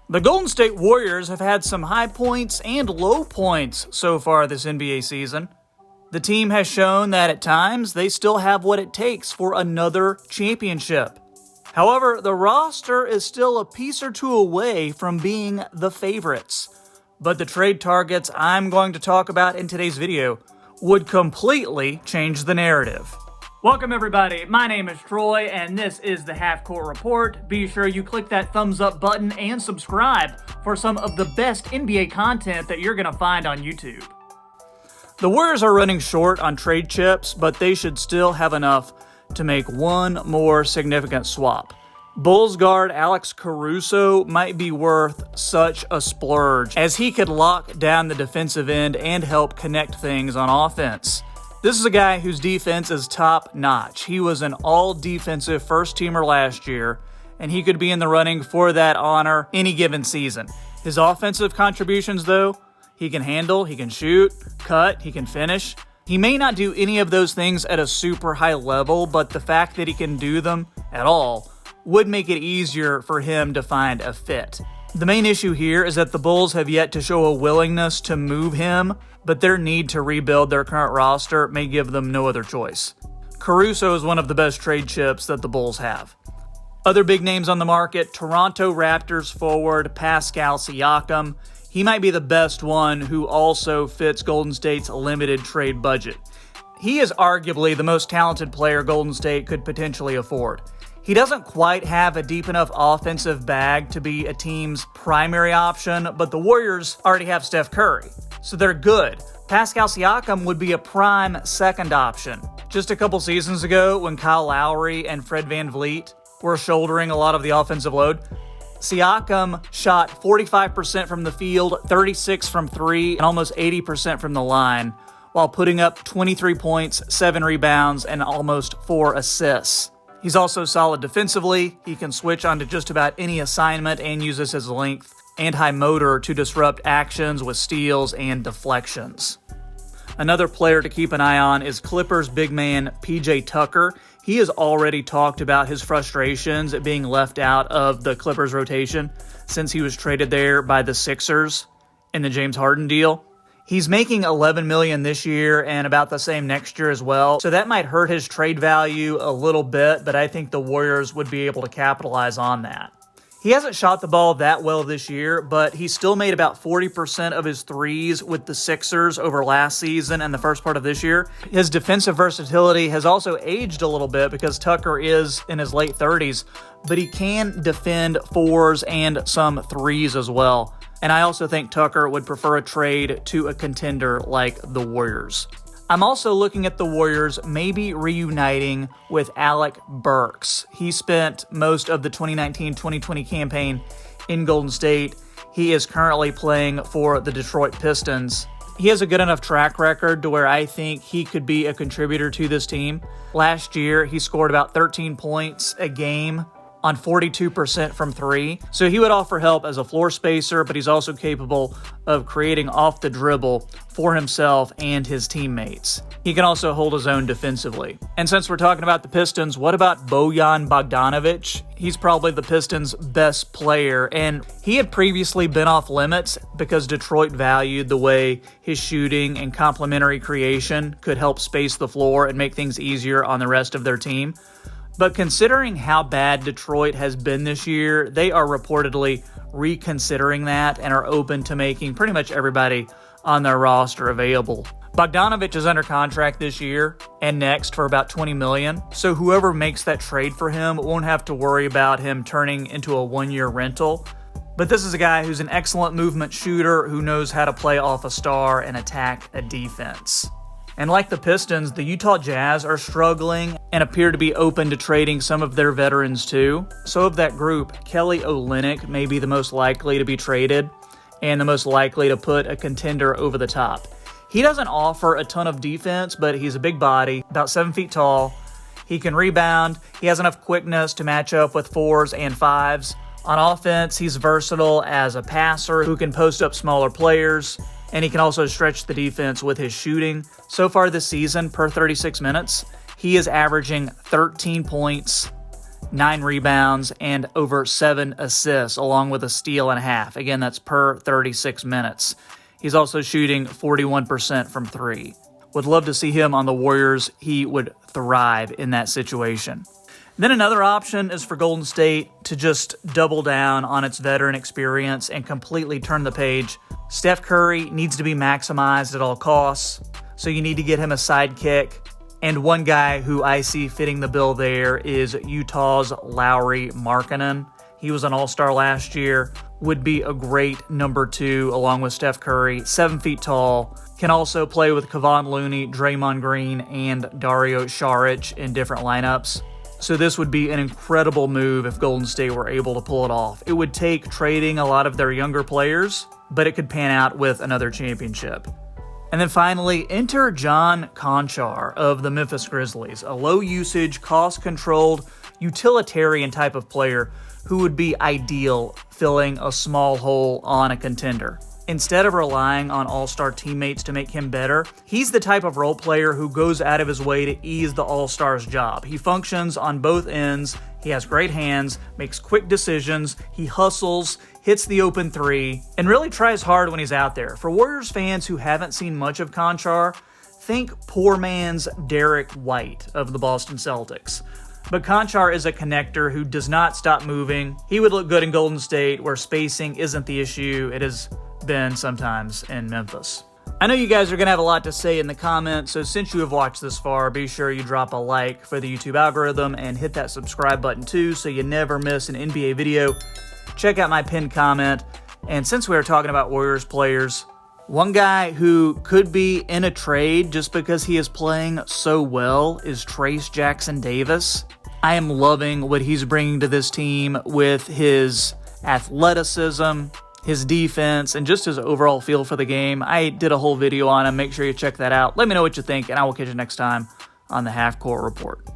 The Golden State Warriors have had some high points and low points so far this NBA season. The team has shown that at times they still have what it takes for another championship. However, the roster is still a piece or two away from being the favorites. But the trade targets I'm going to talk about in today's video would completely change the narrative. Welcome everybody, my name is Troy and this is the Half Court Report. Be sure you click that thumbs up button and subscribe for some of the best NBA content that you're going to find on YouTube. The Warriors are running short on trade chips, but they should still have enough to make one more significant swap. Bulls guard Alex Caruso might be worth such a splurge, as he could lock down the defensive end and help connect things on offense. This is a guy whose defense is top-notch. He was an all-defensive first-teamer last year, and he could be in the running for that honor any given season. His offensive contributions, though, he can handle, he can shoot, cut, he can finish. He may not do any of those things at a super high level, but the fact that he can do them at all would make it easier for him to find a fit. The main issue here is that the Bulls have yet to show a willingness to move him, but their need to rebuild their current roster may give them no other choice. Caruso is one of the best trade chips that the Bulls have. Other big names on the market: Toronto Raptors forward Pascal Siakam. He might be the best one who also fits Golden State's limited trade budget. He is arguably the most talented player Golden State could potentially afford. He doesn't quite have a deep enough offensive bag to be a team's primary option, but the Warriors already have Steph Curry, so they're good. Pascal Siakam would be a prime second option. Just a couple seasons ago, when Kyle Lowry and Fred VanVleet were shouldering a lot of the offensive load, Siakam shot 45% from the field, 36% from three, and almost 80% from the line, while putting up 23 points, 7 rebounds, and almost 4 assists. He's also solid defensively. He can switch onto just about any assignment and uses his length and high motor to disrupt actions with steals and deflections. Another player to keep an eye on is Clippers big man PJ Tucker. He has already talked about his frustrations at being left out of the Clippers rotation since he was traded there by the Sixers in the James Harden deal. He's making $11 million this year and about the same next year as well, so that might hurt his trade value a little bit, but I think the Warriors would be able to capitalize on that. He hasn't shot the ball that well this year, but he still made about 40% of his threes with the Sixers over last season and the first part of this year. His defensive versatility has also aged a little bit because Tucker is in his late 30s, but he can defend fours and some threes as well. And I also think Tucker would prefer a trade to a contender like the Warriors. I'm also looking at the Warriors maybe reuniting with Alec Burks. He spent most of the 2019-2020 campaign in Golden State. He is currently playing for the Detroit Pistons. He has a good enough track record to where I think he could be a contributor to this team. Last year, he scored about 13 points a game on 42% from three. So he would offer help as a floor spacer, but he's also capable of creating off the dribble for himself and his teammates. He can also hold his own defensively. And since we're talking about the Pistons, what about Bojan Bogdanovic? He's probably the Pistons' best player, and he had previously been off limits because Detroit valued the way his shooting and complementary creation could help space the floor and make things easier on the rest of their team. But considering how bad Detroit has been this year, they are reportedly reconsidering that and are open to making pretty much everybody on their roster available. Bogdanovic is under contract this year and next for about $20 million, so whoever makes that trade for him won't have to worry about him turning into a one-year rental. But this is a guy who's an excellent movement shooter who knows how to play off a star and attack a defense. And like the Pistons, the Utah Jazz are struggling and appear to be open to trading some of their veterans too. So of that group, Kelly Olynyk may be the most likely to be traded and the most likely to put a contender over the top. He doesn't offer a ton of defense, but he's a big body, about 7 feet tall. He can rebound. He has enough quickness to match up with 4s and 5s. On offense, he's versatile as a passer who can post up smaller players, and he can also stretch the defense with his shooting. So far this season, per 36 minutes, he is averaging 13 points, 9 rebounds, and over 7 assists, along with a steal and a half. Again, that's per 36 minutes. He's also shooting 41% from 3. Would love to see him on the Warriors. He would thrive in that situation. Then another option is for Golden State to just double down on its veteran experience and completely turn the page. Steph Curry needs to be maximized at all costs, so you need to get him a sidekick. And one guy who I see fitting the bill there is Utah's Lauri Markkanen. He was an all-star last year, would be a great number 2 along with Steph Curry, 7 feet tall, can also play with Kevon Looney, Draymond Green, and Dario Saric in different lineups. So this would be an incredible move if Golden State were able to pull it off. It would take trading a lot of their younger players, but it could pan out with another championship. And then finally, enter John Konchar of the Memphis Grizzlies, a low-usage, cost-controlled, utilitarian type of player who would be ideal filling a small hole on a contender. Instead of relying on all-star teammates to make him better, he's the type of role player who goes out of his way to ease the all-star's job. He functions on both ends, he has great hands, makes quick decisions, he hustles, hits the open 3, and really tries hard when he's out there. For Warriors fans who haven't seen much of Konchar, think poor man's Derek White of the Boston Celtics. But Konchar is a connector who does not stop moving. He would look good in Golden State, where spacing isn't the issue. It has been sometimes in Memphis. I know you guys are going to have a lot to say in the comments, so since you have watched this far, be sure you drop a like for the YouTube algorithm and hit that subscribe button too so you never miss an NBA video. Check out my pinned comment. And since we are talking about Warriors players, one guy who could be in a trade just because he is playing so well is Trayce Jackson-Davis. I am loving what he's bringing to this team with his athleticism, his defense, and just his overall feel for the game. I did a whole video on him. Make sure you check that out. Let me know what you think, and I will catch you next time on the Half Court Report.